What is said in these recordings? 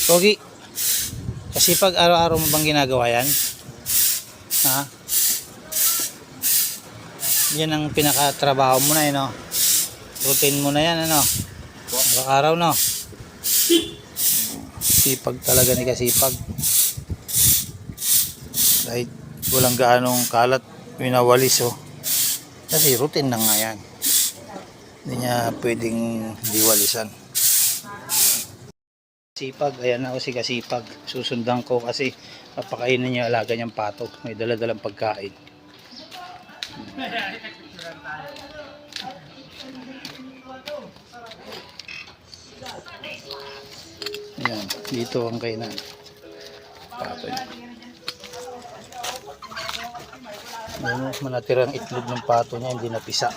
Pogi, kasi pag araw-araw mo bang ginagawa yan? Ha? Yan ang pinakatrabaho mo na, no? Routine mo na yan, ano? Araw-araw, no? Sipag talaga ni Kasipag. Kahit walang gaanong kalat, winawalis, oh. Kasi routine na nga yan. Hindi niya pwedeng diwalisan. Sipag, ayan ako si Kasipag. Susundan ko kasi papakainin niya alaga niyang pato. May daladalang pagkain. Ayan, dito ang kainan. Pato niya. Ayan, manatirang itlog ng pato niya, hindi napisa.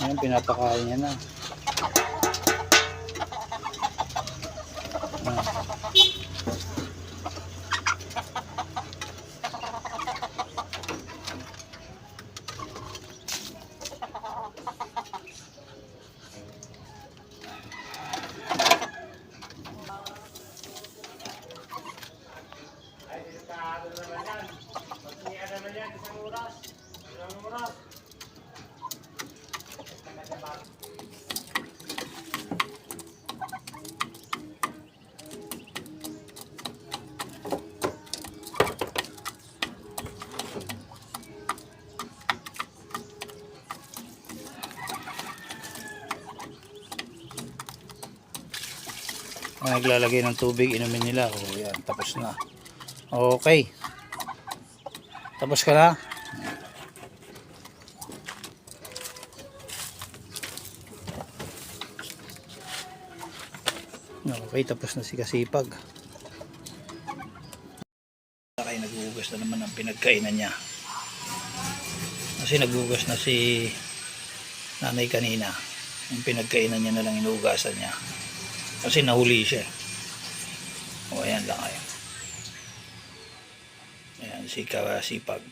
Ayan, pinapakain niya na. Naglalagay ng tubig, inumin nila. O yan, tapos na. Okay, tapos ka na. Okay, tapos na si Kasipag. Ay, naghuhugas na naman ang pinagkainan niya. Kasi naghuhugas na si nanay kanina. Yung pinagkainan niya na lang inuhugasan niya. Kasi nahuli siya. O ayan lang kayo. Ayan si Kasipag.